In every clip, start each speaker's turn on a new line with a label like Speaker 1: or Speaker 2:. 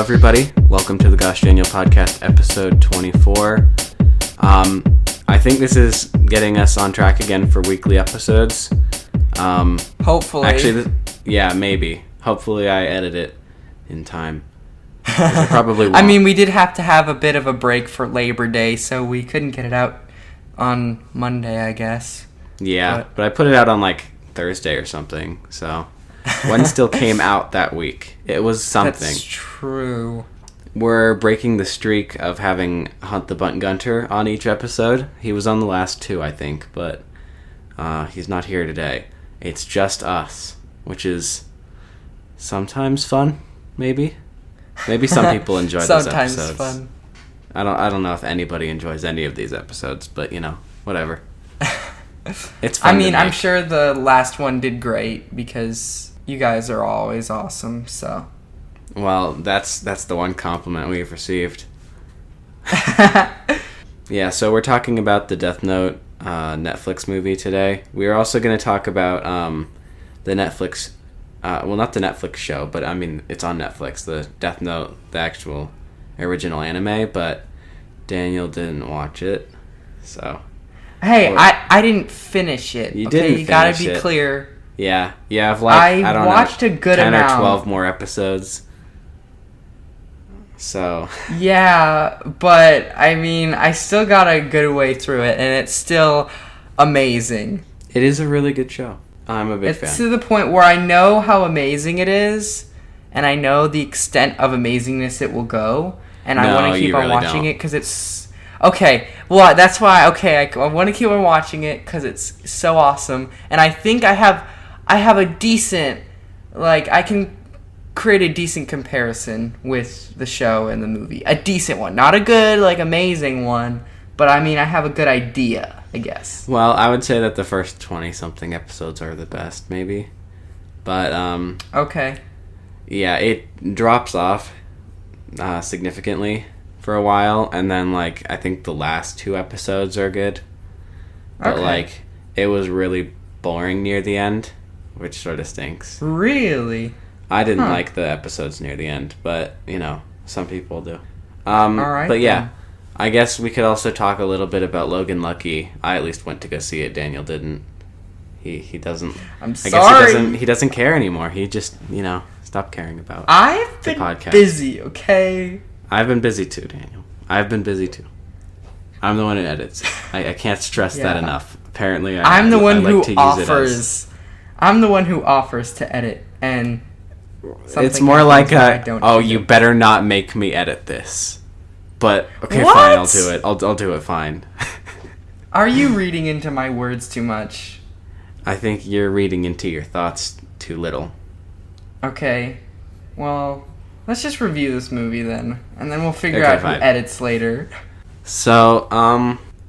Speaker 1: everybody. Welcome to the Gosh Daniel Podcast, episode 24. I think this is getting us on track again for weekly episodes.
Speaker 2: Hopefully.
Speaker 1: Actually, maybe. Hopefully I edit it in time. I probably won't.
Speaker 2: I mean, we did have to have a bit of a break for Labor Day, so we couldn't get it out on Monday, I guess.
Speaker 1: Yeah, but I put it out on like Thursday or something, so one still came out that week. It was something.
Speaker 2: That's true.
Speaker 1: We're breaking the streak of having Hunt the Bunt Gunter on each episode. He was on the last two, I think, but he's not here today. It's just us, which is sometimes fun, maybe. Maybe some people enjoy those episodes.
Speaker 2: Sometimes fun.
Speaker 1: I don't know if anybody enjoys any of these episodes, but whatever. It's fun.
Speaker 2: I mean, I'm sure the last one did great because you guys are always awesome, so.
Speaker 1: Well, that's the one compliment we've received. Yeah, so we're talking about the Death Note Netflix movie today. We're also going to talk about the Netflix, not the Netflix show, but I mean, it's on Netflix, the Death Note, the actual original anime, but Daniel didn't watch it, so.
Speaker 2: Hey, I didn't finish it.
Speaker 1: You didn't finish it.
Speaker 2: You gotta be clear.
Speaker 1: Yeah, I've I don't
Speaker 2: watched
Speaker 1: know,
Speaker 2: a good
Speaker 1: 10
Speaker 2: amount.
Speaker 1: or 12 more episodes. So.
Speaker 2: Yeah, but I mean, I still got a good way through it, and it's still amazing.
Speaker 1: It is a really good show. I'm a big fan.
Speaker 2: It's to the point where I know how amazing it is, and I know the extent of amazingness it will go, and I want to keep on watching it because it's... Okay, well, that's why, I want to keep on watching it because it's so awesome, and I think I have a decent, I can create a decent comparison with the show and the movie. A decent one. Not a good, amazing one, but I mean, I have a good idea, I guess.
Speaker 1: Well, I would say that the first 20-something episodes are the best, maybe. But,
Speaker 2: Okay.
Speaker 1: Yeah, it drops off significantly for a while, and then, I think the last two episodes are good. But, it was really boring near the end, which sort of stinks.
Speaker 2: Really?
Speaker 1: I didn't like the episodes near the end, but, some people do.
Speaker 2: Alright.
Speaker 1: But yeah, I guess we could also talk a little bit about Logan Lucky. I at least went to go see it. Daniel didn't. He doesn't.
Speaker 2: I'm
Speaker 1: I
Speaker 2: sorry.
Speaker 1: guess he doesn't care anymore. He just, stopped caring about
Speaker 2: I've
Speaker 1: the
Speaker 2: been
Speaker 1: podcast.
Speaker 2: busy, okay?
Speaker 1: I've been busy too, Daniel. I've been busy too. I'm the one who edits. I can't stress that enough. Apparently,
Speaker 2: I'm the one who
Speaker 1: to
Speaker 2: offers. I'm the one who offers to edit, and
Speaker 1: it's more like you better not make me edit this. But okay,
Speaker 2: What?
Speaker 1: fine, I'll do it. I'll do it. Fine.
Speaker 2: Are you reading into my words too much?
Speaker 1: I think you're reading into your thoughts too little.
Speaker 2: Okay, well, let's just review this movie then, and then we'll figure out who edits later.
Speaker 1: So,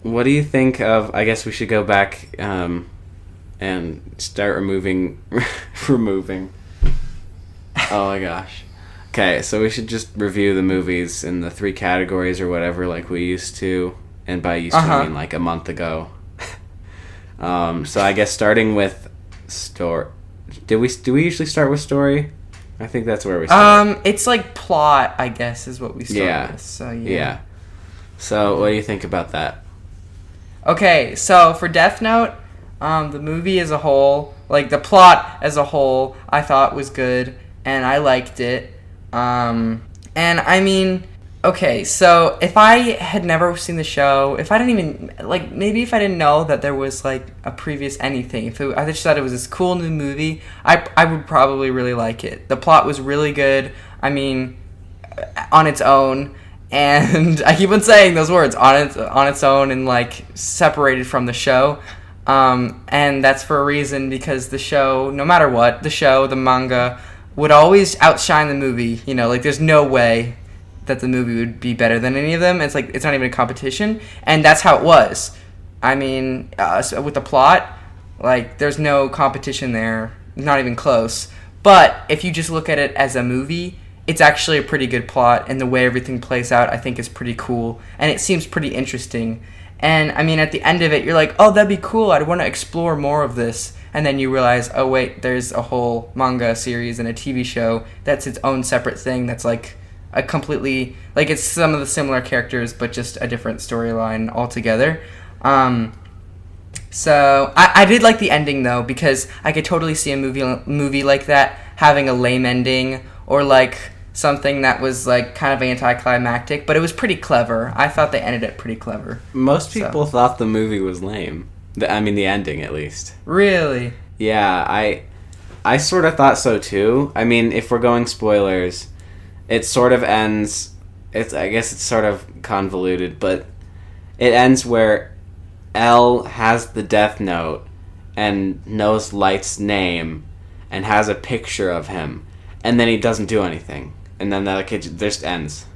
Speaker 1: what do you think of... I guess we should go back and start removing... Oh my gosh. Okay, so we should just review the movies in the 3 categories or whatever like we used to. And by used to, I mean a month ago. So I guess starting with story... Do we usually start with story? I think that's where we start.
Speaker 2: It's plot, I guess, is what we start with. So,
Speaker 1: yeah. So, what do you think about that?
Speaker 2: Okay, so for Death Note, the movie as a whole, the plot as a whole, I thought was good, and I liked it. And I mean, okay, so if I had never seen the show, if I didn't even, maybe if I didn't know that there was, a previous anything, I just thought it was this cool new movie, I would probably really like it. The plot was really good, I mean, on its own, and I keep on saying those words, on its own and, separated from the show, and that's for a reason, because the show, no matter what, the manga, would always outshine the movie, there's no way that the movie would be better than any of them. It's it's not even a competition, and that's how it was. I mean, so with the plot, there's no competition there, not even close. But if you just look at it as a movie, it's actually a pretty good plot, and the way everything plays out, I think, is pretty cool, and it seems pretty interesting. And I mean, at the end of it, you're like, oh, that'd be cool. I'd want to explore more of this. And then you realize, oh wait, there's a whole manga series and a TV show that's its own separate thing that's a completely, like, it's some of the similar characters, but just a different storyline altogether. So I did like the ending though, because I could totally see a movie like that having a lame ending, or like something that was like kind of anticlimactic, but it was pretty clever. I thought they ended it pretty clever.
Speaker 1: Most people thought the movie was lame. I mean, the ending at least.
Speaker 2: Really?
Speaker 1: Yeah, I sort of thought so too. I mean, if we're going spoilers, it sort of ends. I guess it's sort of convoluted, but it ends where Elle has the Death Note and knows Light's name and has a picture of him, and then he doesn't do anything, and then the kid just ends.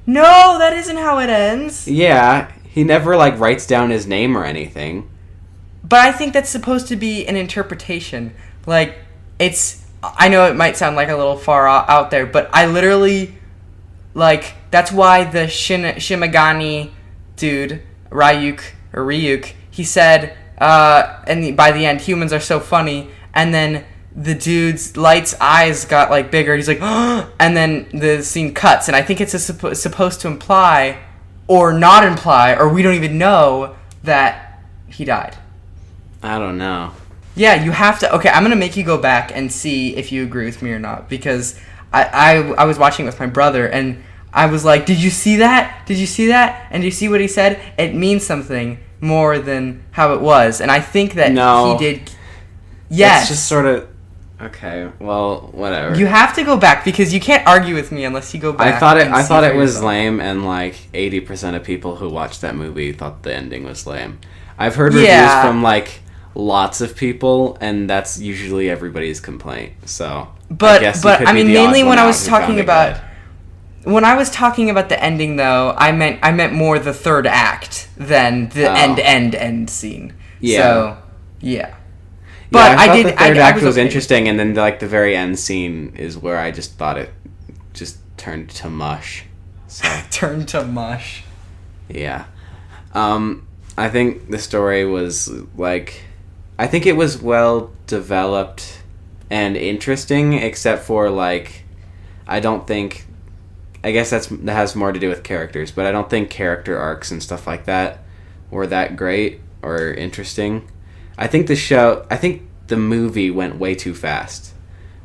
Speaker 2: No, that isn't how it ends.
Speaker 1: Yeah, he never like writes down his name or anything.
Speaker 2: But I think that's supposed to be an interpretation. Like, I know it might sound like a little far out there, but I literally, like, that's why the Shimigami dude, Ryuk, he said, and by the end, humans are so funny, and then the dude's Light's eyes got, like, bigger, he's like, and then the scene cuts, and I think it's supposed to imply, or not imply, or we don't even know that he died.
Speaker 1: I don't know.
Speaker 2: Yeah, you have to. Okay, I'm gonna make you go back and see if you agree with me or not, because I was watching it with my brother, and I was like, "Did you see that? Did you see that? And do you see what he said? It means something more than how it was." And I think that
Speaker 1: No.
Speaker 2: he did. Yes.
Speaker 1: It's just sort of okay. Well, whatever.
Speaker 2: You have to go back, because you can't argue with me unless you go back.
Speaker 1: I thought it was
Speaker 2: yourself.
Speaker 1: lame, and like 80% of people who watched that movie thought the ending was lame. I've heard reviews
Speaker 2: Yeah.
Speaker 1: from like lots of people, and that's usually everybody's complaint. So,
Speaker 2: But
Speaker 1: I
Speaker 2: mean, mainly when I was talking
Speaker 1: good.
Speaker 2: about. When I was talking about the ending, though, I meant more the third act than the end scene.
Speaker 1: Yeah.
Speaker 2: So, yeah.
Speaker 1: But
Speaker 2: I
Speaker 1: thought
Speaker 2: did.
Speaker 1: the third
Speaker 2: I
Speaker 1: act was
Speaker 2: okay.
Speaker 1: interesting, and then like the very end scene is where I just thought it just turned to mush. So
Speaker 2: Turn to mush.
Speaker 1: yeah, I think the story was like, I think it was well developed and interesting, except for like, I don't think. I guess that has more to do with characters, but I don't think character arcs and stuff like that were that great or interesting. I think the movie went way too fast,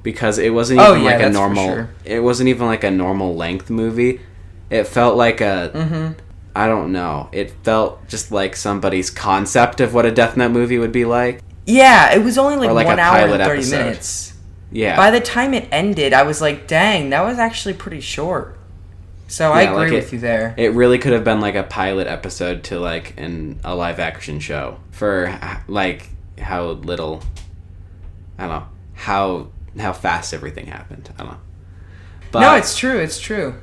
Speaker 1: because it wasn't even like a normal.
Speaker 2: Sure.
Speaker 1: It wasn't even like a normal length movie. It felt like a. I don't know. It felt just like somebody's concept of what a Death Note movie would be like.
Speaker 2: Yeah, it was only like
Speaker 1: Or
Speaker 2: 1
Speaker 1: a
Speaker 2: hour
Speaker 1: pilot
Speaker 2: and 30
Speaker 1: episode.
Speaker 2: minutes.
Speaker 1: Yeah.
Speaker 2: By the time it ended, I was like, dang, that was actually pretty short. So I agree with you there.
Speaker 1: It really could have been like a pilot episode to like a live action show for like how little, I don't know, how fast everything happened. I don't know. But
Speaker 2: No, it's true. It's true.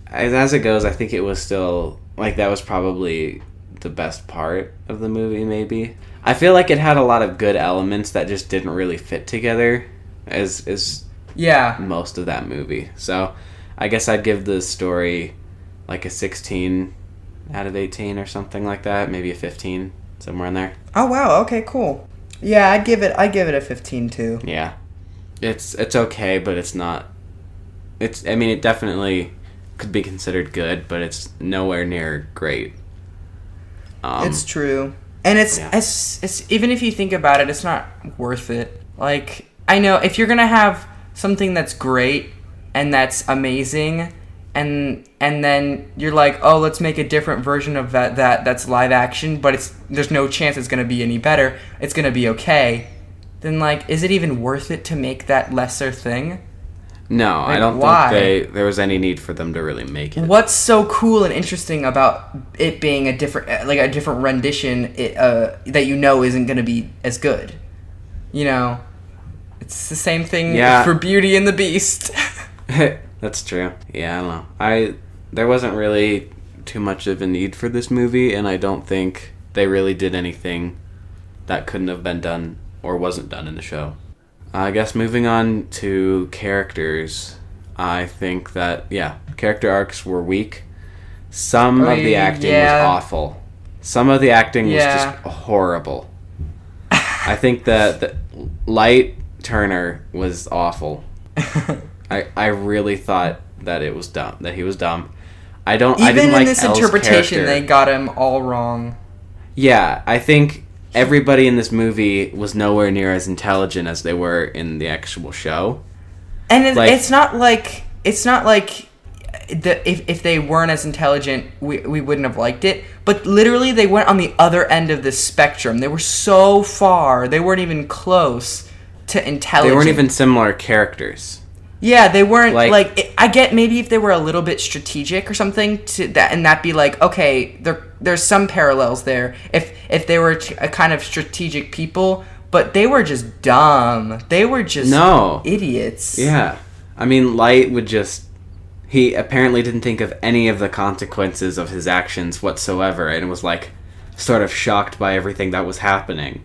Speaker 1: as it goes, I think it was still like that was probably the best part of the movie. Maybe I feel like it had a lot of good elements that just didn't really fit together as
Speaker 2: Yeah.
Speaker 1: most of that movie. So I guess I'd give the story like a 16 out of 18 or something like that. Maybe a 15, somewhere in there.
Speaker 2: Oh wow. Okay. Cool. Yeah, I'd give it a 15 too.
Speaker 1: Yeah, it's okay, but it's not. I mean, it definitely could be considered good, but it's nowhere near great.
Speaker 2: It's true, and it's
Speaker 1: Yeah.
Speaker 2: it's even if you think about it, it's not worth it. Like, I know if you're gonna have something that's great and that's amazing, and then you're like, oh, let's make a different version of that's live action, but there's no chance it's gonna be any better. It's gonna be okay. Then, like, is it even worth it to make that lesser thing?
Speaker 1: No,
Speaker 2: Like,
Speaker 1: I don't
Speaker 2: why?
Speaker 1: think there was any need for them to really make it.
Speaker 2: What's so cool and interesting about it being a different rendition that you know isn't going to be as good? You know, it's the same thing for Beauty and the Beast.
Speaker 1: That's true. Yeah, I don't know. There wasn't really too much of a need for this movie, and I don't think they really did anything that couldn't have been done or wasn't done in the show. I guess moving on to characters, I think that, character arcs were weak. Some of the acting was awful. Some of the acting was just horrible. I think that Light Turner was awful. I really thought that it was dumb. That he was dumb. I
Speaker 2: Even
Speaker 1: didn't
Speaker 2: in
Speaker 1: like
Speaker 2: this
Speaker 1: Elle's
Speaker 2: interpretation,
Speaker 1: character.
Speaker 2: they got him all wrong.
Speaker 1: Yeah, I think everybody in this movie was nowhere near as intelligent as they were in the actual show.
Speaker 2: And
Speaker 1: Like-
Speaker 2: it's not like if they weren't as intelligent, we wouldn't have liked it. But literally, they went on the other end of the spectrum. They were so far; they weren't even close to intelligent.
Speaker 1: They weren't even similar characters.
Speaker 2: Yeah, they weren't
Speaker 1: Like-
Speaker 2: I get maybe if they were a little bit strategic or something to that, and that'd be like, okay, there's some parallels there. If they were a kind of strategic people, but they were just dumb. They were just idiots.
Speaker 1: Yeah. I mean, Light would just... He apparently didn't think of any of the consequences of his actions whatsoever, and was, like, sort of shocked by everything that was happening.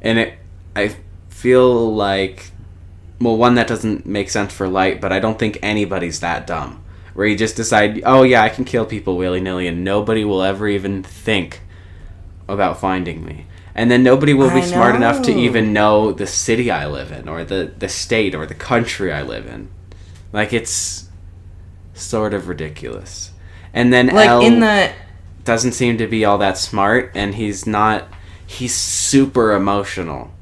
Speaker 1: And I feel like... Well, one, that doesn't make sense for Light, but I don't think anybody's that dumb. Where you just decide, oh yeah, I can kill people willy-nilly, and nobody will ever even think about finding me. And then nobody will be smart enough to even know the city I live in, or the state, or the country I live in. Like, it's sort of ridiculous. And then
Speaker 2: Like,
Speaker 1: Elle doesn't seem to be all that smart, and he's super emotional.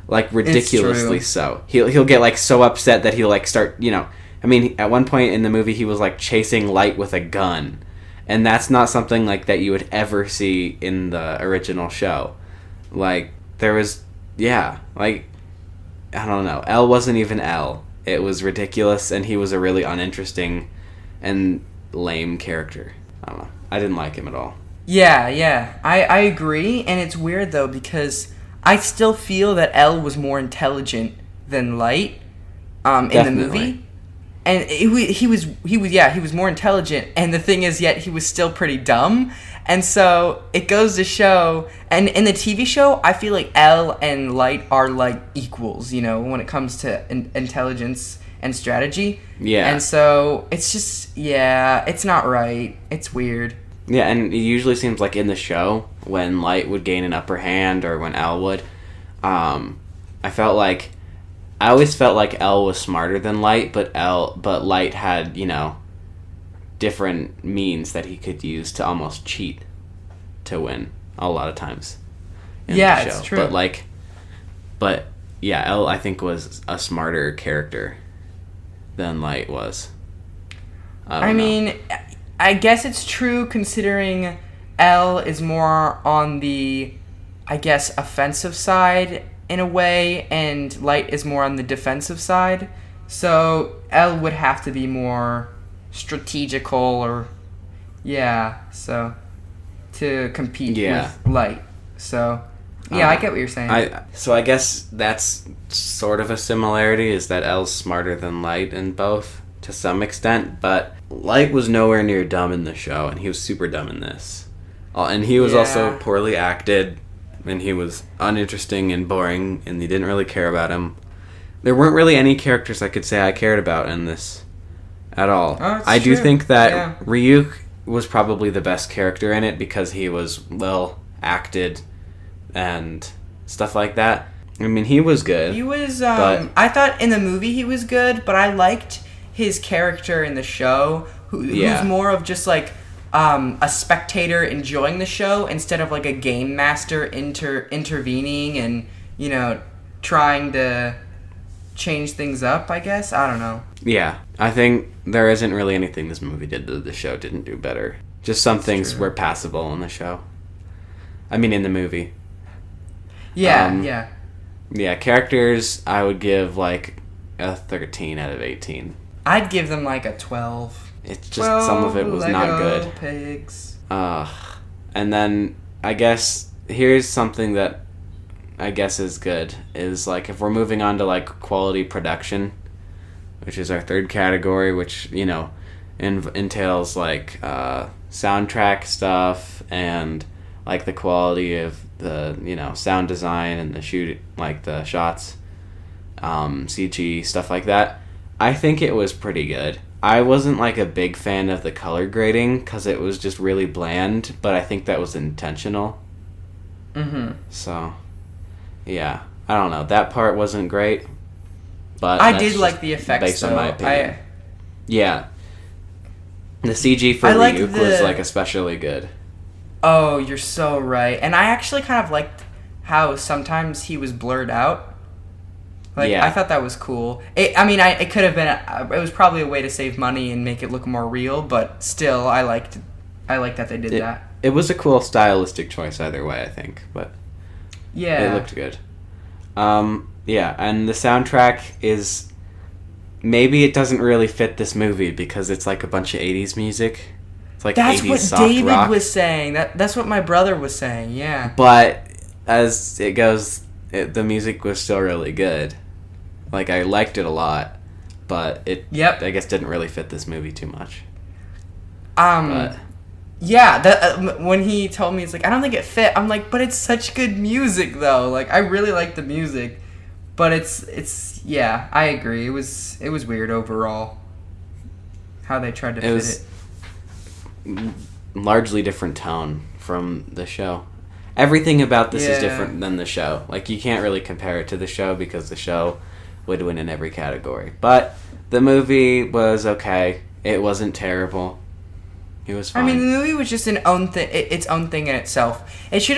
Speaker 1: Like, ridiculously so. He'll get, like, so upset that he'll, like, start, I mean, at one point in the movie, he was, like, chasing Light with a gun. And that's not something, like, that you would ever see in the original show. Like, there was, like, I don't know. Elle wasn't even Elle. It was ridiculous, and he was a really uninteresting and lame character. I don't know. I didn't like him at all.
Speaker 2: Yeah. I agree, and it's weird, though, because I still feel that Elle was more intelligent than Light in the movie. And he was more intelligent, and the thing is, yet he was still pretty dumb. And so it goes to show, and in the TV show, I feel like Elle and Light are like equals, when it comes to intelligence and strategy.
Speaker 1: Yeah.
Speaker 2: And so it's just, it's not right. It's weird.
Speaker 1: Yeah, and it usually seems like in the show, when Light would gain an upper hand, or when Elle would, I always felt like Elle was smarter than Light, but Light had, different means that he could use to almost cheat to win a lot of times in the show. It's true. But Elle, I think, was a smarter character than Light was. I mean,
Speaker 2: I guess it's true, considering Elle is more on the, I guess, offensive side in a way, and Light is more on the defensive side. So Elle would have to be more strategical, or to compete with Light. So I get what you're saying.
Speaker 1: I guess that's sort of a similarity, is that Elle's smarter than Light in both to some extent, but Light was nowhere near dumb in the show, and he was super dumb in this. And he was also poorly acted, and he was uninteresting and boring, and you didn't really care about him. There weren't really any characters I could say I cared about in this at all. I do think that Ryuk was probably the best character in it, because he was well acted and stuff like that. I mean, he was good.
Speaker 2: He was, I thought in the movie he was good, but I liked his character in the show, who's more of just like a spectator enjoying the show, instead of like a game master intervening and trying to change things up, I guess. I don't know.
Speaker 1: Yeah, I think there isn't really anything this movie did that the show didn't do better. Just some things were passable in the show. I mean, in the movie. Yeah, characters, I would give like a 13 out of 18.
Speaker 2: I'd give them like a 12.
Speaker 1: It's just some of it was
Speaker 2: Lego
Speaker 1: not good.
Speaker 2: Pigs.
Speaker 1: And then I guess here's something that I guess is good, is like if we're moving on to like quality production, which is our third category, which entails like soundtrack stuff and like the quality of the sound design and the shots, CG, stuff like that. I think it was pretty good. I wasn't like a big fan of the color grading, because it was just really bland, but I think that was intentional. So yeah, I don't know, that part wasn't great, but
Speaker 2: I did like the effects,
Speaker 1: based on my opinion. The CG for
Speaker 2: I like
Speaker 1: Ryuk was like especially good.
Speaker 2: Oh, you're so right. And I actually kind of liked how sometimes he was blurred out. Like,
Speaker 1: Yeah.
Speaker 2: I thought that was cool. It could have been. It was probably a way to save money and make it look more real, but still, I liked that they did that.
Speaker 1: It was a cool stylistic choice either way, I think, but
Speaker 2: Yeah.
Speaker 1: it looked good. Yeah, and the soundtrack is... Maybe it doesn't really fit this movie because it's like a bunch of 80s music. It's like
Speaker 2: That's
Speaker 1: 80s
Speaker 2: what
Speaker 1: soft
Speaker 2: David
Speaker 1: rock.
Speaker 2: was saying. That's what my brother was saying, yeah.
Speaker 1: But as it goes, the music was still really good. Like, I liked it a lot, but it,
Speaker 2: Yep.
Speaker 1: I guess, didn't really fit this movie too much.
Speaker 2: But... Yeah, when he told me, it's like, I don't think it fit. I'm like, but it's such good music, though. Like, I really like the music. But it's yeah, I agree. It was weird overall how they tried to fit it.
Speaker 1: Largely different tone from the show. Everything about this is
Speaker 2: Yeah.
Speaker 1: different than the show. Like, you can't really compare it to the show because the show would win in every category. But the movie was okay. It wasn't terrible. It was fine.
Speaker 2: I mean, the movie was just its own thing in itself. They should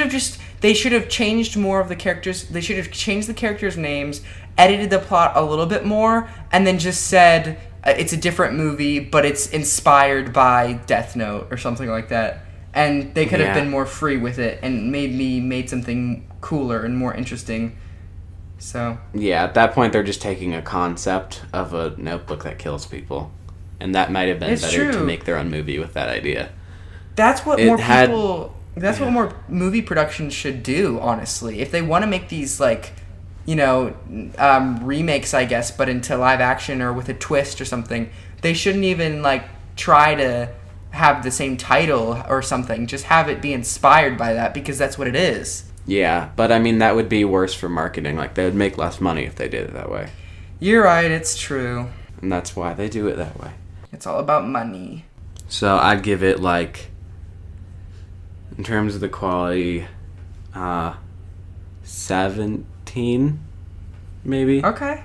Speaker 2: have changed more of the characters. They should have changed the characters' names, edited the plot a little bit more, and then just said it's a different movie, but it's inspired by Death Note or something like that. And they could have been more free with it and made something cooler and more interesting. So
Speaker 1: yeah, at that point, they're just taking a concept of a notebook that kills people. And that might have been better to make their own movie with that idea.
Speaker 2: That's what what more movie productions should do, honestly. If they want to make these, like, remakes, I guess, but into live action or with a twist or something, they shouldn't even, like, try to have the same title or something. Just have it be inspired by that, because that's what it is.
Speaker 1: Yeah, but I mean, that would be worse for marketing. Like, they would make less money if they did it that way.
Speaker 2: You're right, it's true.
Speaker 1: And that's why they do it that way.
Speaker 2: It's all about money.
Speaker 1: So I'd give it, like, in terms of the quality, 17, maybe.
Speaker 2: Okay.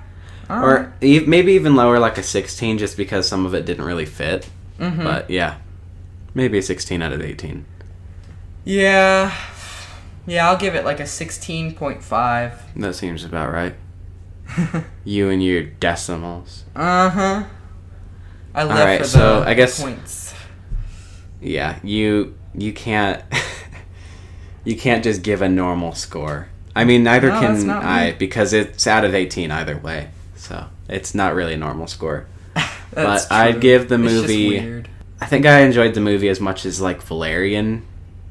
Speaker 2: All
Speaker 1: or
Speaker 2: right.
Speaker 1: Maybe even lower, like a 16, just because some of it didn't really fit.
Speaker 2: Mm-hmm.
Speaker 1: But yeah, maybe a 16 out of 18.
Speaker 2: Yeah. Yeah, I'll give it like a 16.5.
Speaker 1: That seems about right. You and your decimals.
Speaker 2: Uh-huh. I live
Speaker 1: Alright,
Speaker 2: for
Speaker 1: so
Speaker 2: the
Speaker 1: I guess
Speaker 2: points.
Speaker 1: Yeah, you can't you can't just give a normal score. I mean, neither
Speaker 2: No,
Speaker 1: can
Speaker 2: that's not
Speaker 1: I,
Speaker 2: me.
Speaker 1: because it's out of 18 either way. So it's not really a normal score.
Speaker 2: That's
Speaker 1: But I'd
Speaker 2: true.
Speaker 1: give the
Speaker 2: It's just
Speaker 1: movie.
Speaker 2: weird.
Speaker 1: I think I enjoyed the movie as much as like Valerian,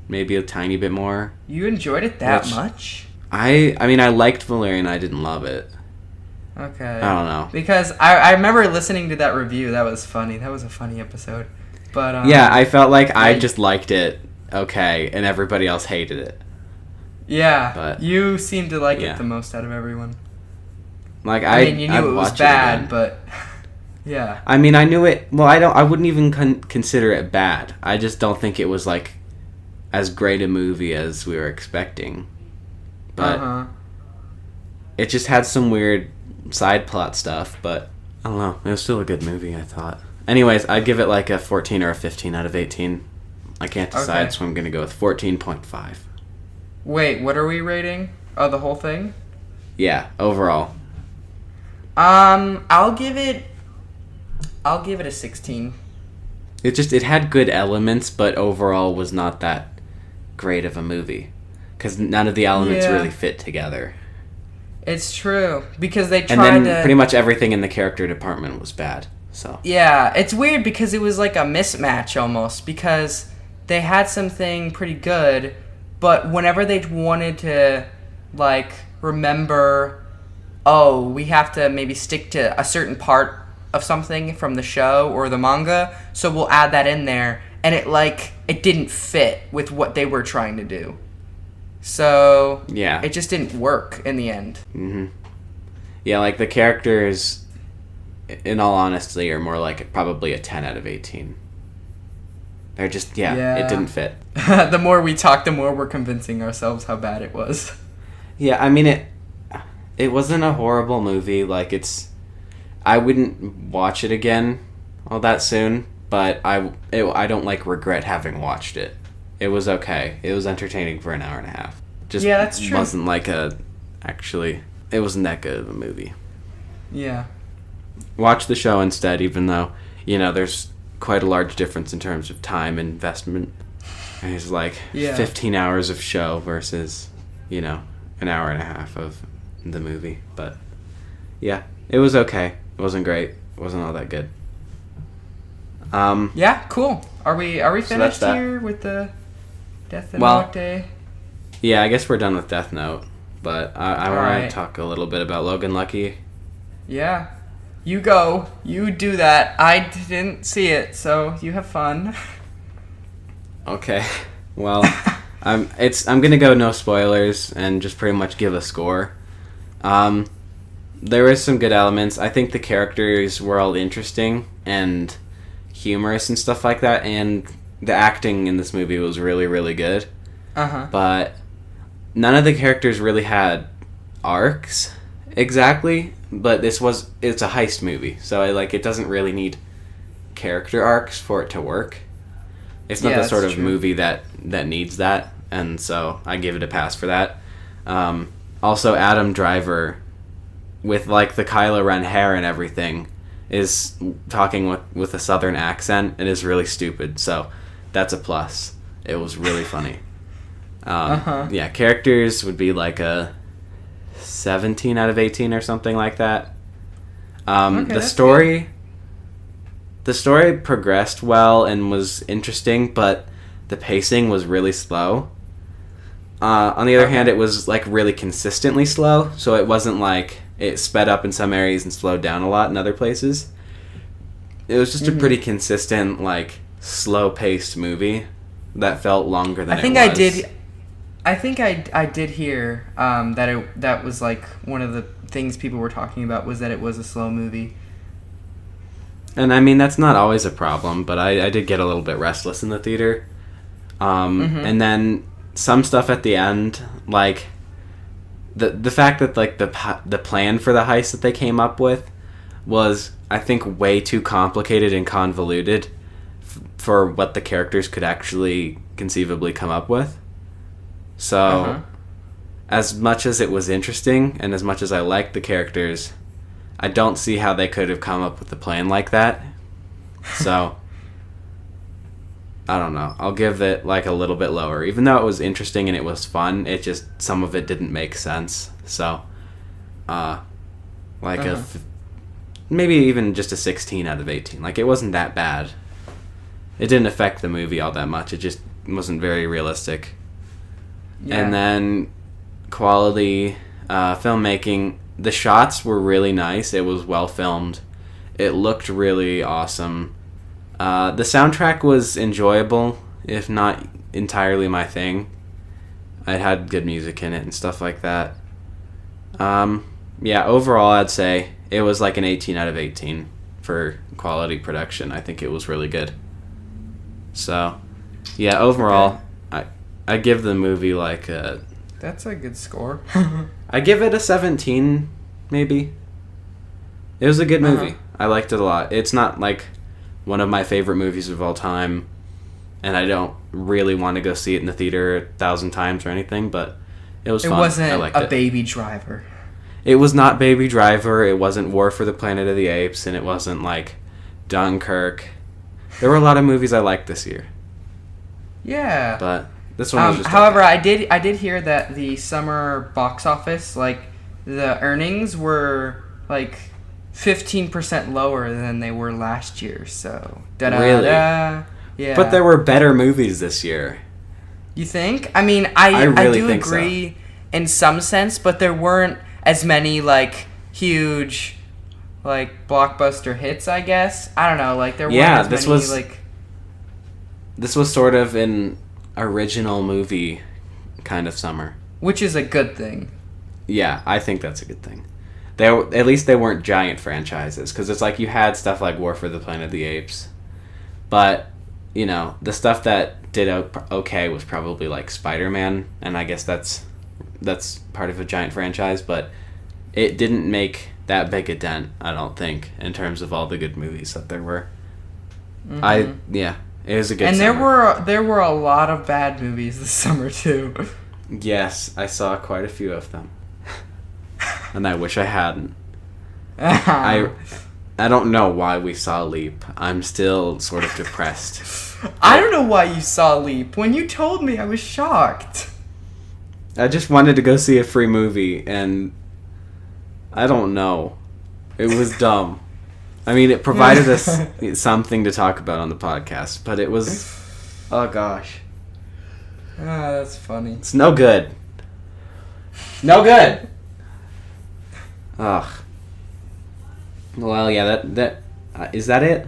Speaker 1: maybe a tiny bit more.
Speaker 2: You enjoyed it that
Speaker 1: Which-
Speaker 2: much?
Speaker 1: I mean, I liked Valerian. I didn't love it.
Speaker 2: Okay.
Speaker 1: I don't know.
Speaker 2: Because I remember listening to that review. That was funny. That was a funny episode. But
Speaker 1: Yeah, I felt like I
Speaker 2: like-
Speaker 1: just liked it okay, and everybody else hated it.
Speaker 2: yeah,
Speaker 1: but-
Speaker 2: you seemed to like
Speaker 1: yeah.
Speaker 2: it the most out of everyone.
Speaker 1: Like
Speaker 2: I mean, you
Speaker 1: I'd
Speaker 2: knew it was
Speaker 1: watch
Speaker 2: bad,
Speaker 1: again.
Speaker 2: but yeah.
Speaker 1: I mean, I knew it. Well, I wouldn't even consider it bad. I just don't think it was like as great a movie as we were expecting. But
Speaker 2: Uh-huh.
Speaker 1: it just had some weird side plot stuff. But I don't know. It was still a good movie, I thought. Anyways, I'd give it like a 14 or a 15 out of 18. I can't decide,
Speaker 2: Okay.
Speaker 1: so I'm gonna go with 14.5.
Speaker 2: Wait, what are we rating? Oh, the whole thing?
Speaker 1: Yeah, overall.
Speaker 2: I'll give it a 16.
Speaker 1: It had good elements, but overall was not that great of a movie. Because none of the elements
Speaker 2: Yeah.
Speaker 1: really fit together.
Speaker 2: It's true because they
Speaker 1: And
Speaker 2: tried
Speaker 1: then
Speaker 2: to.
Speaker 1: pretty much everything in the character department was bad. So
Speaker 2: Yeah, it's weird because it was like a mismatch almost because they had something pretty good, but whenever they wanted to like remember, oh, we have to maybe stick to a certain part of something from the show or the manga, so we'll add that in there, and it didn't fit with what they were trying to do. So
Speaker 1: yeah,
Speaker 2: it just didn't work in the end.
Speaker 1: yeah, like the characters, in all honesty, are more like probably a 10 out of 18. They're just
Speaker 2: Yeah.
Speaker 1: it didn't fit.
Speaker 2: The more we talk, the more we're convincing ourselves how bad it was.
Speaker 1: Yeah, I mean it wasn't a horrible movie. Like I wouldn't watch it again all that soon. but I don't like regret having watched it. It was okay. It was entertaining for an hour and a half. Just
Speaker 2: Yeah, that's true.
Speaker 1: wasn't like it wasn't that good of a movie.
Speaker 2: Yeah.
Speaker 1: Watch the show instead, even though, there's quite a large difference in terms of time investment. It's like 15 hours of show versus, an hour and a half of the movie. But yeah, it was okay. It wasn't great. It wasn't all that good.
Speaker 2: Yeah, cool. Are we finished here with the Death Note Day?
Speaker 1: Yeah, I guess we're done with Death Note. But I want to talk a little bit about Logan Lucky.
Speaker 2: Yeah. You go. You do that. I didn't see it, so you have fun.
Speaker 1: Okay. Well, I'm gonna go no spoilers and just pretty much give a score. There was some good elements. I think the characters were all interesting and humorous and stuff like that, and the acting in this movie was really, really good. But none of the characters really had arcs exactly. But it's a heist movie, so it doesn't really need character arcs for it to work. It's not the sort of movie that needs that, and so I give it a pass for that. Also, Adam Driver, with the Kylo Ren hair and everything, is talking with a southern accent and is really stupid, so that's a plus. It was really funny. Yeah, characters would be like a 17 out of 18 or something like that. The story progressed well and was interesting, but the pacing was really slow. On the other hand, it was really consistently slow, so it wasn't like it sped up in some areas and slowed down a lot in other places. It was just a pretty consistent, slow-paced movie that felt longer than it was.
Speaker 2: I think I did hear that was one of the things people were talking about was that it was a slow movie.
Speaker 1: And I mean, that's not always a problem, but I did get a little bit restless in the theater. And then some stuff at the end, the fact that the plan for the heist that they came up with was, I think, way too complicated and convoluted for what the characters could actually conceivably come up with. So, as much as it was interesting, and as much as I liked the characters, I don't see how they could have come up with a plan like that. So, I don't know. I'll give it a little bit lower. Even though it was interesting and it was fun, some of it didn't make sense. So, maybe even just a 16 out of 18. It wasn't that bad. It didn't affect the movie all that much. It just wasn't very realistic. Yeah. And then quality filmmaking. The shots were really nice. It was well filmed. It looked really awesome. The soundtrack was enjoyable, if not entirely my thing. It had good music in it and stuff like that. Yeah, overall I'd say it was an 18 out of 18 for quality production. I think it was really good. So, yeah, overall, I give the movie
Speaker 2: That's a good score.
Speaker 1: I give it a 17, maybe. It was a good movie. I liked it a lot. It's not one of my favorite movies of all time, and I don't really want to go see it in the theater 1,000 times or anything, but it was fun.
Speaker 2: It wasn't
Speaker 1: I liked
Speaker 2: a
Speaker 1: it.
Speaker 2: Baby Driver.
Speaker 1: It was not Baby Driver. It wasn't War for the Planet of the Apes, and it wasn't Dunkirk. There were a lot of movies I liked this year.
Speaker 2: Yeah.
Speaker 1: But this one was just
Speaker 2: however,
Speaker 1: okay.
Speaker 2: I did hear that the summer box office, the earnings were 15% lower than they were last year. So
Speaker 1: really?
Speaker 2: Yeah.
Speaker 1: But there were better movies this year.
Speaker 2: You think? I mean, I
Speaker 1: really
Speaker 2: do agree in some sense, but there weren't as many huge blockbuster hits, I guess. I don't know, there weren't as many
Speaker 1: This was sort of an original movie kind of summer.
Speaker 2: Which is a good thing.
Speaker 1: Yeah, I think that's a good thing. At least they weren't giant franchises, because it's you had stuff like War for the Planet of the Apes, but the stuff that did okay was probably Spider-Man, and I guess that's part of a giant franchise, but it didn't make that big a dent, I don't think, in terms of all the good movies that there were. Yeah, it was a good
Speaker 2: And
Speaker 1: summer.
Speaker 2: there were a lot of bad movies this summer too.
Speaker 1: Yes, I saw quite a few of them. And I wish I hadn't.
Speaker 2: I
Speaker 1: I don't know why we saw Leap. I'm still sort of depressed.
Speaker 2: don't know why you saw Leap. When you told me, I was shocked.
Speaker 1: I just wanted to go see a free movie, and I don't know. It was dumb. I mean, it provided us something to talk about on the podcast, but it was... Oh, gosh.
Speaker 2: Ah, that's funny.
Speaker 1: It's no good. No good! Ugh. Well, yeah, is that it?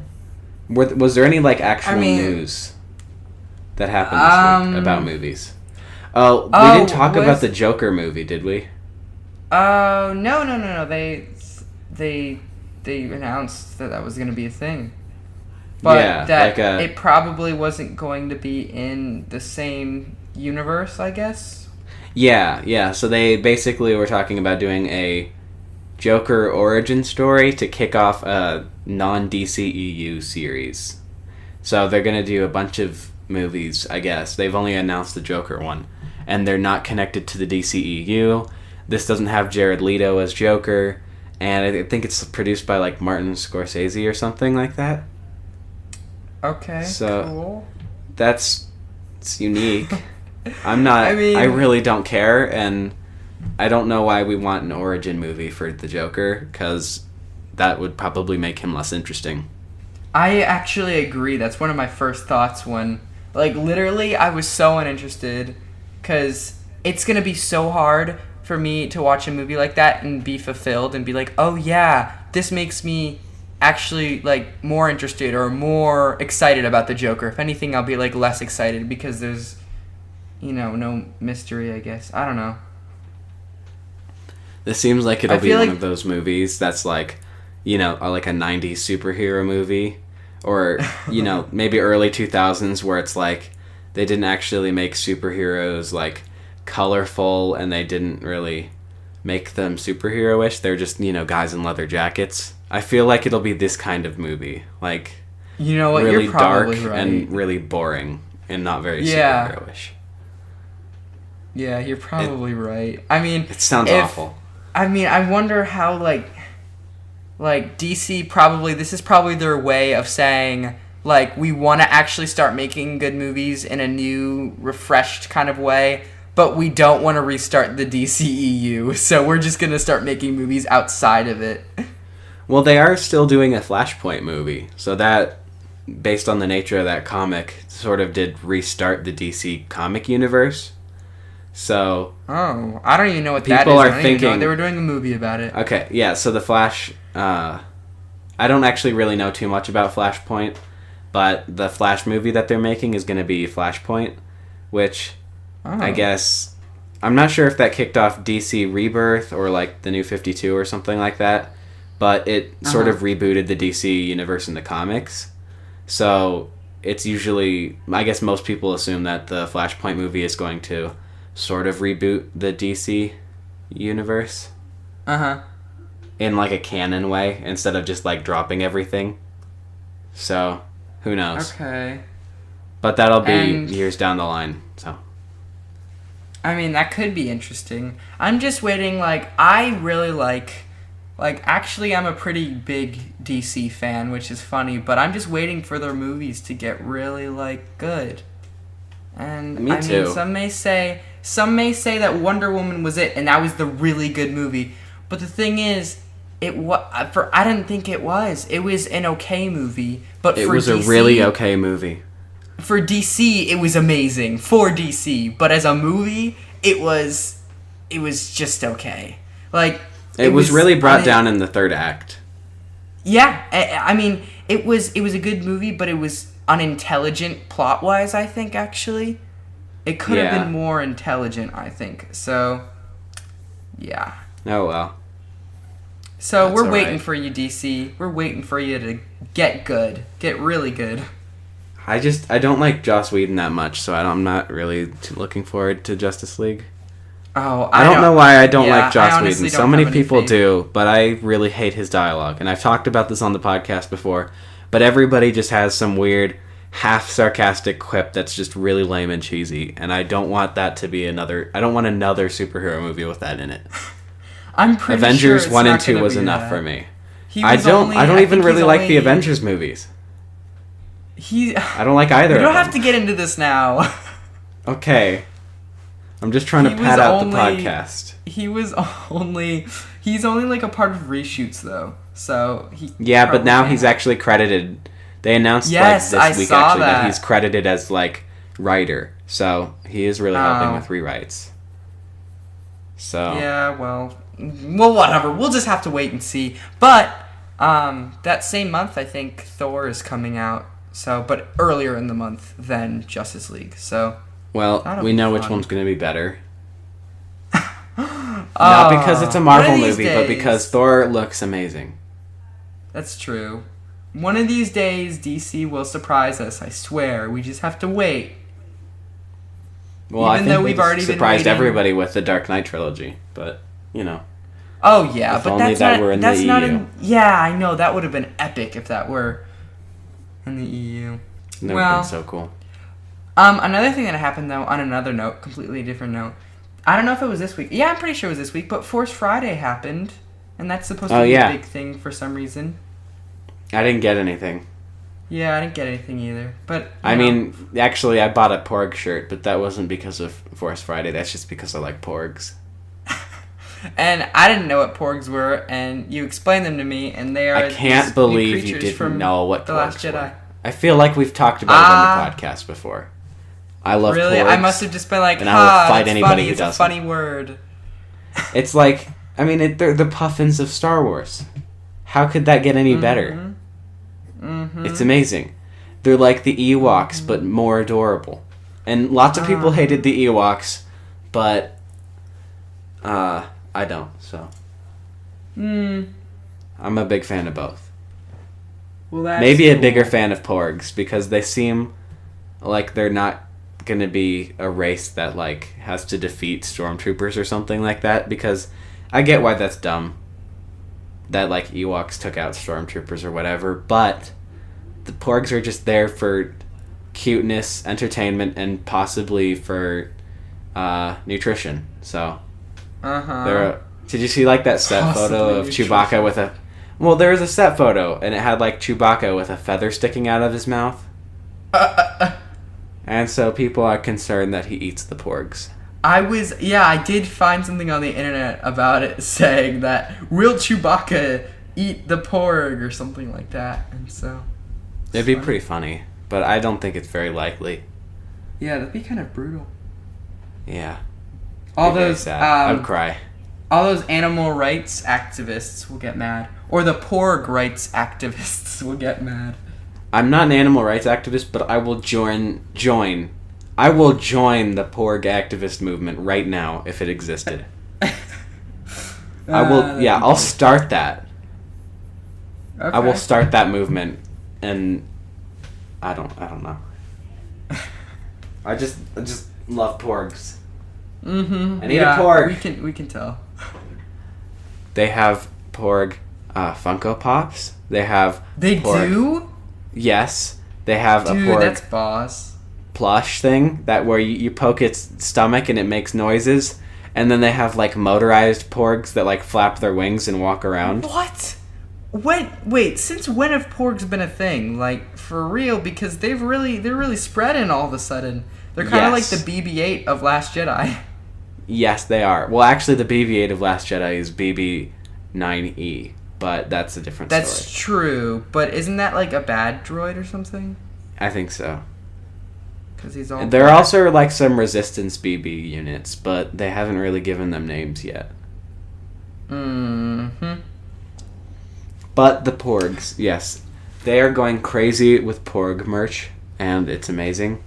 Speaker 1: Was there any, like, actual news that happened this week about movies? Oh, we didn't talk about the Joker movie, did we?
Speaker 2: Oh, no. They announced that was going to be a thing. But
Speaker 1: yeah,
Speaker 2: that
Speaker 1: like
Speaker 2: it probably wasn't going to be in the same universe, I guess.
Speaker 1: Yeah. So they basically were talking about doing a Joker origin story to kick off a non-DCEU series. So they're going to do a bunch of movies, I guess. They've only announced the Joker one. And they're not connected to the DCEU. This doesn't have Jared Leto as Joker. And I think it's produced by, like, Martin Scorsese or something like that.
Speaker 2: Okay,
Speaker 1: so
Speaker 2: cool.
Speaker 1: It's unique. I really don't care, and I don't know why we want an origin movie for the Joker, because that would probably make him less interesting.
Speaker 2: I actually agree. That's one of my first thoughts when, like, literally, I was so uninterested, because it's going to be so hard for me to watch a movie like that and be fulfilled and be like, oh yeah, this makes me actually, like, more interested or more excited about the Joker. If anything, I'll be, like, less excited because there's, no mystery, I guess. I don't know.
Speaker 1: This seems like it'll be one of those movies that's like, like a 90s superhero movie, or, maybe early 2000s where it's like they didn't actually make superheroes, like, colorful, and they didn't really make them superhero-ish. They're just, guys in leather jackets. I feel like it'll be this kind of movie, like,
Speaker 2: you know what,
Speaker 1: really
Speaker 2: you're probably
Speaker 1: dark
Speaker 2: right.
Speaker 1: And really boring and not very superhero-ish.
Speaker 2: Yeah, you're probably right. I mean,
Speaker 1: it sounds awful.
Speaker 2: I mean, I wonder how, like DC probably, this is probably their way of saying, like, we want to actually start making good movies in a new, refreshed kind of way, but we don't want to restart the DCEU, so we're just going to start making movies outside of it.
Speaker 1: Well, they are still doing a Flashpoint movie, so that, based on the nature of that comic, sort of did restart the DC comic universe. So...
Speaker 2: Oh, I don't even know what that is.
Speaker 1: People are thinking...
Speaker 2: They were doing a movie about it.
Speaker 1: Okay, yeah, so the Flash... I don't actually really know too much about Flashpoint, but the Flash movie that they're making is going to be Flashpoint, which I guess... I'm not sure if that kicked off DC Rebirth or, like, the New 52 or something like that, but it sort of rebooted the DC universe in the comics. So it's usually... I guess most people assume that the Flashpoint movie is going to sort of reboot the DC universe. In, like, a canon way, instead of just, like, dropping everything. So, who knows?
Speaker 2: Okay.
Speaker 1: But that'll be years down the line, so...
Speaker 2: I mean, that could be interesting. I'm just waiting, I really actually, I'm a pretty big DC fan, which is funny, but I'm just waiting for their movies to get really, good. And,
Speaker 1: Me too.
Speaker 2: mean, some may say that Wonder Woman was it, and that was the really good movie. But the thing is, I didn't think it was. It was an okay movie, but
Speaker 1: it
Speaker 2: for
Speaker 1: was
Speaker 2: DC,
Speaker 1: a really okay movie.
Speaker 2: For DC, it was amazing. For DC, but as a movie, it was just okay.
Speaker 1: It was really brought down in the third act.
Speaker 2: Yeah, I mean, it was a good movie, but it was unintelligent plot-wise, I think, actually. It could have been more intelligent, I think. So, yeah.
Speaker 1: Oh, well.
Speaker 2: So,
Speaker 1: That's
Speaker 2: we're waiting
Speaker 1: right.
Speaker 2: for you, DC. We're waiting for you to get good. Get really good.
Speaker 1: I don't like Joss Whedon that much, so I'm not really looking forward to Justice League.
Speaker 2: Oh,
Speaker 1: I don't know why I don't like Joss Whedon. So many people
Speaker 2: faith.
Speaker 1: do, but I really hate his dialogue. And I've talked about this on the podcast before, but everybody just has some weird half sarcastic quip that's just really lame and cheesy, and I don't want that to be another. I don't want another superhero movie with that in it.
Speaker 2: I'm pretty
Speaker 1: Avengers
Speaker 2: sure it's
Speaker 1: 1 and
Speaker 2: not
Speaker 1: 2
Speaker 2: gonna
Speaker 1: was
Speaker 2: be
Speaker 1: enough
Speaker 2: that.
Speaker 1: for me.
Speaker 2: I
Speaker 1: don't even really like the Avengers movies. I don't like either.
Speaker 2: We don't
Speaker 1: of them.
Speaker 2: have to get into this now.
Speaker 1: Okay. I'm just trying to pad out the podcast.
Speaker 2: He's only like a part of reshoots though. So he
Speaker 1: Yeah, but now
Speaker 2: can't.
Speaker 1: he's actually credited. They announced
Speaker 2: Yes,
Speaker 1: like
Speaker 2: I
Speaker 1: this week
Speaker 2: saw
Speaker 1: actually that
Speaker 2: that.
Speaker 1: he's credited as like writer. So he is really helping
Speaker 2: Oh.
Speaker 1: with rewrites. So
Speaker 2: Yeah, well, whatever. We'll just have to wait and see. But that same month, I think Thor is coming out. So, but earlier in the month than Justice League. So,
Speaker 1: well,
Speaker 2: that'll
Speaker 1: we
Speaker 2: be
Speaker 1: know which
Speaker 2: fun.
Speaker 1: one's going to be better. Not because it's a Marvel
Speaker 2: one of these
Speaker 1: movie, but
Speaker 2: days-
Speaker 1: because Thor looks amazing.
Speaker 2: That's true. One of these days, DC will surprise us. I swear. We just have to wait.
Speaker 1: Well, I
Speaker 2: Even
Speaker 1: think
Speaker 2: though we've
Speaker 1: they
Speaker 2: already been
Speaker 1: surprised
Speaker 2: waiting-
Speaker 1: everybody with the Dark Knight trilogy, but you know.
Speaker 2: Oh yeah,
Speaker 1: If
Speaker 2: but
Speaker 1: only
Speaker 2: that's
Speaker 1: that
Speaker 2: not.
Speaker 1: were in
Speaker 2: That's
Speaker 1: the
Speaker 2: not
Speaker 1: EU.
Speaker 2: in. Yeah, I know that would have been epic if that were in the EU.
Speaker 1: That would have
Speaker 2: Well,
Speaker 1: been so cool.
Speaker 2: Another thing that happened though, on another note, completely different note. I don't know if it was this week. Yeah, I'm pretty sure it was this week. But Force Friday happened, and that's supposed to be
Speaker 1: yeah.
Speaker 2: a big thing for some reason.
Speaker 1: I didn't get anything.
Speaker 2: Yeah, I didn't get anything either. But
Speaker 1: I
Speaker 2: you know.
Speaker 1: mean, actually, I bought a Porg shirt, but that wasn't because of Force Friday. That's just because I like Porgs.
Speaker 2: And I didn't know what porgs were, and you explained them to me, and they are.
Speaker 1: I can't
Speaker 2: these
Speaker 1: believe
Speaker 2: new
Speaker 1: you
Speaker 2: creatures
Speaker 1: didn't
Speaker 2: from
Speaker 1: know what
Speaker 2: The
Speaker 1: Porgs
Speaker 2: Last Jedi.
Speaker 1: were. I feel like we've talked about it on the podcast before. I love
Speaker 2: Really?
Speaker 1: Porgs.
Speaker 2: I must have just been like,
Speaker 1: and I will fight
Speaker 2: that's
Speaker 1: anybody
Speaker 2: funny.
Speaker 1: who
Speaker 2: It's a
Speaker 1: doesn't.
Speaker 2: funny word.
Speaker 1: It's like, I mean, they're the puffins of Star Wars. How could that get any better?
Speaker 2: Mm-hmm.
Speaker 1: It's amazing. They're like the Ewoks, but more adorable. And lots of people hated the Ewoks, but I don't, so. I'm a big fan of both.
Speaker 2: Well, that's
Speaker 1: Maybe a
Speaker 2: cool.
Speaker 1: bigger fan of Porgs, because they seem like they're not gonna be a race that, like, has to defeat stormtroopers or something like that, because I get why that's dumb. That, like, Ewoks took out stormtroopers or whatever, but the Porgs are just there for cuteness, entertainment, and possibly for nutrition. So did you see like that set photo of
Speaker 2: Possibly
Speaker 1: Chewbacca with a? Well, there was a set photo, and it had like Chewbacca with a feather sticking out of his mouth, and so people are concerned that he eats the Porgs.
Speaker 2: I did find something on the internet about it saying that will Chewbacca eat the porg or something like that, and so.
Speaker 1: It'd be pretty funny, but I don't think it's very likely.
Speaker 2: Yeah, that'd be kind of brutal.
Speaker 1: Yeah.
Speaker 2: All
Speaker 1: Be very
Speaker 2: those
Speaker 1: sad. I'd cry.
Speaker 2: all those animal rights activists will get mad, or the porg rights activists will get mad.
Speaker 1: I'm not an animal rights activist, but I will join. I will join the Porg activist movement right now if it existed. I will. Yeah, I'll start that.
Speaker 2: Okay.
Speaker 1: I will start that movement, and I don't know. I just love Porgs.
Speaker 2: Mm-hmm.
Speaker 1: I need a porg.
Speaker 2: We can tell.
Speaker 1: They have Porg Funko Pops. They have.
Speaker 2: They
Speaker 1: Porg,
Speaker 2: do?
Speaker 1: Yes, they have
Speaker 2: Dude,
Speaker 1: a Porg
Speaker 2: that's boss.
Speaker 1: plush thing that where you poke its stomach and it makes noises, and then they have like motorized Porgs that like flap their wings and walk around.
Speaker 2: What? Wait, since when have porgs been a thing? Like, for real? Because they're really spreading all of a sudden. They're kind of
Speaker 1: Yes.
Speaker 2: like the BB-8 of Last Jedi.
Speaker 1: Yes, they are. Well, actually, the BB-8 of Last Jedi is BB-9E, but that's a different
Speaker 2: That's
Speaker 1: story.
Speaker 2: true, but isn't that like a bad droid or something?
Speaker 1: I think so.
Speaker 2: Because he's all.
Speaker 1: There are
Speaker 2: black.
Speaker 1: also like some Resistance BB units, but they haven't really given them names yet.
Speaker 2: Mm-hmm.
Speaker 1: But the Porgs, yes, they are going crazy with Porg merch, and it's amazing.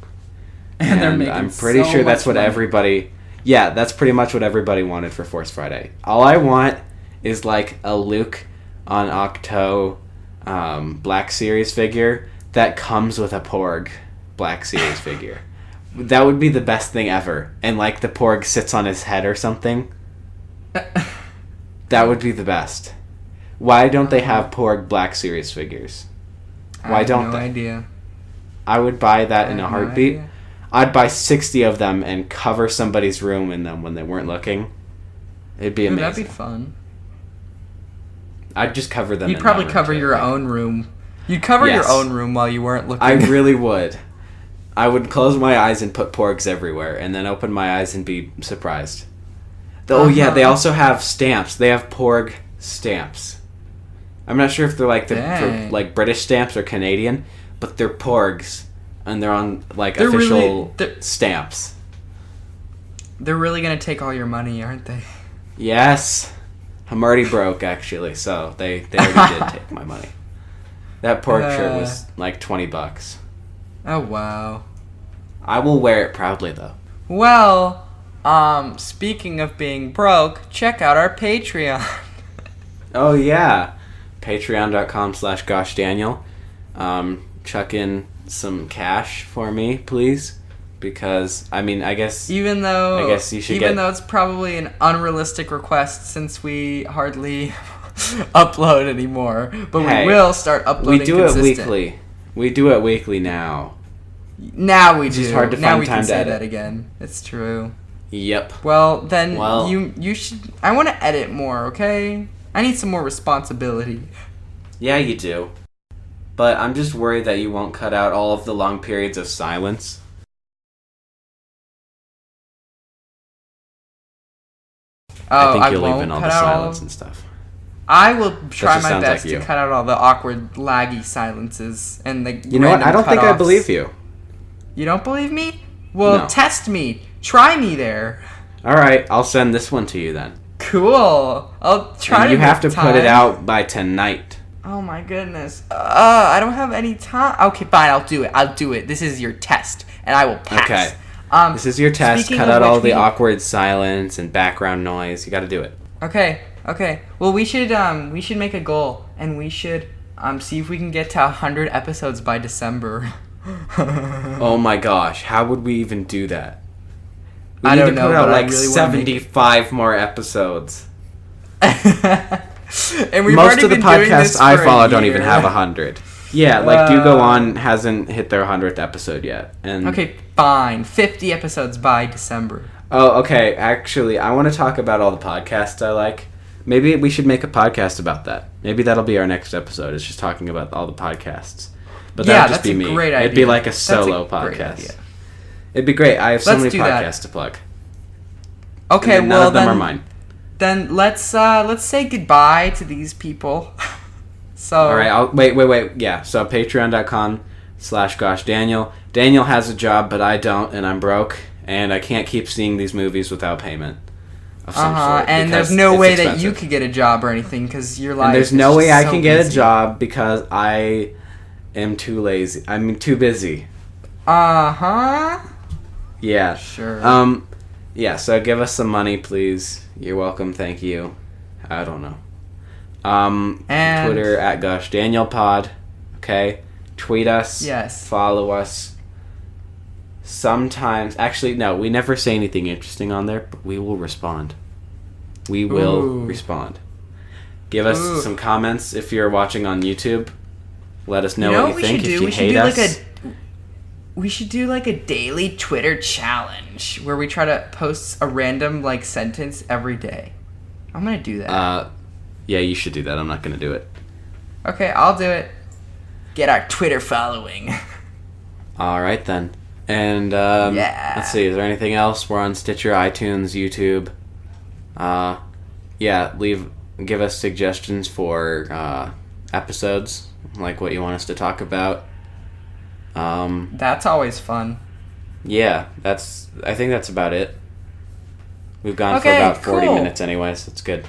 Speaker 2: And they're making
Speaker 1: I'm pretty
Speaker 2: so
Speaker 1: sure that's
Speaker 2: much
Speaker 1: what
Speaker 2: money.
Speaker 1: everybody. Yeah, that's pretty much what everybody wanted for Force Friday. All I want is like a Luke on Octo Black Series figure that comes with a Porg Black Series figure. That would be the best thing ever. And like the Porg sits on his head or something. That would be the best. Why don't they have Porg Black Series figures? Why don't
Speaker 2: no
Speaker 1: they?
Speaker 2: idea.
Speaker 1: I would buy that in a
Speaker 2: have no
Speaker 1: heartbeat.
Speaker 2: idea.
Speaker 1: I'd buy 60 of them and cover somebody's room in them when they weren't looking. It'd be
Speaker 2: Ooh,
Speaker 1: amazing.
Speaker 2: that'd be fun.
Speaker 1: I'd just cover them.
Speaker 2: You'd
Speaker 1: in
Speaker 2: probably
Speaker 1: my room
Speaker 2: cover
Speaker 1: too,
Speaker 2: your
Speaker 1: like-
Speaker 2: own room. You'd cover
Speaker 1: Yes.
Speaker 2: your own room while you weren't looking.
Speaker 1: I really would. I would close my eyes and put porgs everywhere, and then open my eyes and be surprised. Oh yeah, they also have stamps. They have porg stamps. I'm not sure if they're like
Speaker 2: Dang.
Speaker 1: for like British stamps or Canadian, but they're porgs, and they're on like
Speaker 2: They're
Speaker 1: official
Speaker 2: really-
Speaker 1: stamps.
Speaker 2: They're really gonna take all your money, aren't they?
Speaker 1: Yes, I'm already broke actually, so they already did take my money. That porg shirt was like $20.
Speaker 2: Oh wow.
Speaker 1: I will wear it proudly though.
Speaker 2: Well, speaking of being broke, check out our Patreon.
Speaker 1: Oh yeah, patreon.com/goshdaniel. Chuck in some cash for me, please, because I mean, I guess
Speaker 2: Even though,
Speaker 1: I guess you should
Speaker 2: even
Speaker 1: get-
Speaker 2: though it's probably an unrealistic request since we hardly upload anymore, but
Speaker 1: Hey,
Speaker 2: we will start uploading.
Speaker 1: we do it
Speaker 2: consistent.
Speaker 1: weekly. We do it weekly now.
Speaker 2: Now we
Speaker 1: It's
Speaker 2: do.
Speaker 1: just hard to
Speaker 2: now
Speaker 1: find
Speaker 2: we
Speaker 1: time
Speaker 2: can
Speaker 1: to
Speaker 2: say
Speaker 1: edit.
Speaker 2: that again. It's true.
Speaker 1: Yep.
Speaker 2: Well, then
Speaker 1: Well-
Speaker 2: you should. I want to edit more. Okay. I need some more responsibility.
Speaker 1: Yeah, you do. But I'm just worried that you won't cut out all of the long periods of silence.
Speaker 2: Oh,
Speaker 1: I think you'll leave
Speaker 2: won't
Speaker 1: in all
Speaker 2: cut
Speaker 1: the
Speaker 2: out
Speaker 1: silence and stuff.
Speaker 2: I will try
Speaker 1: just
Speaker 2: my
Speaker 1: sounds
Speaker 2: best
Speaker 1: like
Speaker 2: to
Speaker 1: you.
Speaker 2: cut out all the awkward, laggy silences and the.
Speaker 1: You know what?
Speaker 2: random
Speaker 1: I don't think I
Speaker 2: cutoffs.
Speaker 1: believe you.
Speaker 2: You don't believe me? Well,
Speaker 1: No.
Speaker 2: test me. Try me there.
Speaker 1: All right, I'll send this one to you then.
Speaker 2: Cool. I'll try
Speaker 1: And
Speaker 2: to.
Speaker 1: you have to
Speaker 2: make
Speaker 1: put it
Speaker 2: time.
Speaker 1: out by tonight.
Speaker 2: Oh my goodness. I don't have any time. Okay, fine. I'll do it. I'll do it. This is your test, and I will pass.
Speaker 1: Okay.
Speaker 2: Um,
Speaker 1: This is your test.
Speaker 2: speaking
Speaker 1: Cut
Speaker 2: of
Speaker 1: out all
Speaker 2: which,
Speaker 1: the
Speaker 2: we-
Speaker 1: awkward silence and background noise. You got to do it.
Speaker 2: Okay. Okay. Well, we should make a goal, and we should see if we can get to 100 episodes by December.
Speaker 1: Oh my gosh, how would we even do that? We
Speaker 2: I
Speaker 1: need
Speaker 2: don't
Speaker 1: to
Speaker 2: know,
Speaker 1: put out
Speaker 2: but I
Speaker 1: like
Speaker 2: really wanna make it.
Speaker 1: 75 more episodes.
Speaker 2: And we've
Speaker 1: Most
Speaker 2: already
Speaker 1: of the
Speaker 2: been doing this
Speaker 1: podcasts I
Speaker 2: for a
Speaker 1: follow don't even
Speaker 2: year.
Speaker 1: have 100. Yeah, like Do Go On hasn't hit their 100th episode yet. And
Speaker 2: Okay, fine. 50 episodes by December.
Speaker 1: Oh, okay. Actually, I want to talk about all the podcasts I like. Maybe we should make a podcast about that. Maybe that'll be our next episode. It's just talking about all the podcasts. But
Speaker 2: Yeah,
Speaker 1: that would just
Speaker 2: that's
Speaker 1: be
Speaker 2: a
Speaker 1: me.
Speaker 2: great
Speaker 1: It'd be
Speaker 2: idea.
Speaker 1: like a
Speaker 2: That's a
Speaker 1: solo
Speaker 2: great
Speaker 1: podcast.
Speaker 2: idea.
Speaker 1: It'd be great. I have so
Speaker 2: Let's
Speaker 1: many
Speaker 2: do that.
Speaker 1: podcasts to plug.
Speaker 2: Okay,
Speaker 1: And none
Speaker 2: well
Speaker 1: of them
Speaker 2: then,
Speaker 1: are mine.
Speaker 2: then let's say goodbye to these people. So
Speaker 1: All right. Wait. Yeah. So patreon.com/goshdaniel. Daniel has a job, but I don't, and I'm broke, and I can't keep seeing these movies without payment of some sort.
Speaker 2: and
Speaker 1: because
Speaker 2: there's no
Speaker 1: it's
Speaker 2: way that you
Speaker 1: expensive.
Speaker 2: could get a job or anything because your life.
Speaker 1: And there's
Speaker 2: is
Speaker 1: no
Speaker 2: just
Speaker 1: way I
Speaker 2: so
Speaker 1: can get a
Speaker 2: busy.
Speaker 1: job because I am too lazy. I'm too busy. Yeah.
Speaker 2: Sure.
Speaker 1: Yeah, so give us some money, please. You're welcome. Thank you. I don't know.
Speaker 2: And-
Speaker 1: Twitter at GoshDanielPod. Okay? Tweet us.
Speaker 2: Yes.
Speaker 1: Follow us. Sometimes... Actually, no. We never say anything interesting on there, but we will respond. We will
Speaker 2: Ooh.
Speaker 1: respond. Give us
Speaker 2: Ooh.
Speaker 1: some comments if you're watching on YouTube. Let us know,
Speaker 2: You know
Speaker 1: what you think.
Speaker 2: we should
Speaker 1: If
Speaker 2: do?
Speaker 1: you
Speaker 2: We should
Speaker 1: hate
Speaker 2: do
Speaker 1: us...
Speaker 2: like a. We should do like a daily Twitter challenge where we try to post a random like sentence every day. I'm gonna do that.
Speaker 1: Yeah, you should do that. I'm not going to do it.
Speaker 2: Okay, I'll do it. Get our Twitter following.
Speaker 1: All right, then. And
Speaker 2: Yeah.
Speaker 1: let's see. Is there anything else? We're on Stitcher, iTunes, YouTube. Yeah, give us suggestions for episodes, like what you want us to talk about.
Speaker 2: That's always fun.
Speaker 1: Yeah, I think that's about it. We've gone for
Speaker 2: Okay,
Speaker 1: about 40
Speaker 2: cool.
Speaker 1: minutes anyways. That's good.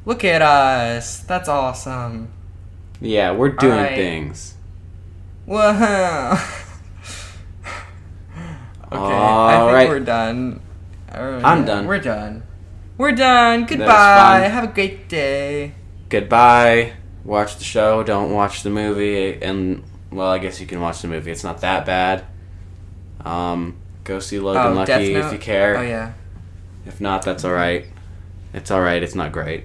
Speaker 2: Look at us. That's awesome.
Speaker 1: Yeah, we're doing
Speaker 2: Alright.
Speaker 1: things.
Speaker 2: Whoa. Okay, I
Speaker 1: Alright.
Speaker 2: think we're done.
Speaker 1: I'm done.
Speaker 2: We're done. We're done.
Speaker 1: was
Speaker 2: Goodbye.
Speaker 1: fun.
Speaker 2: Have a great day.
Speaker 1: Goodbye. Watch the show. Don't watch the movie. And, well, I guess you can watch the movie. It's not that bad. Go see Logan
Speaker 2: Oh, Death
Speaker 1: Lucky
Speaker 2: Note?
Speaker 1: if you care.
Speaker 2: Oh yeah.
Speaker 1: If not, that's alright. It's alright. It's not great.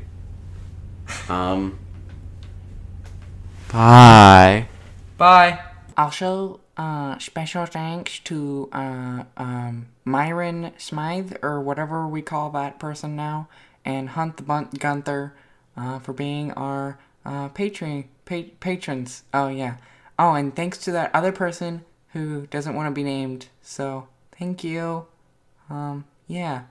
Speaker 1: Bye.
Speaker 2: Bye. Also, special thanks to Myron Smythe, or whatever we call that person now, and Hunt the Gunther for being our patrons. Oh, yeah. Oh, and thanks to that other person who doesn't want to be named. So, thank you. Yeah.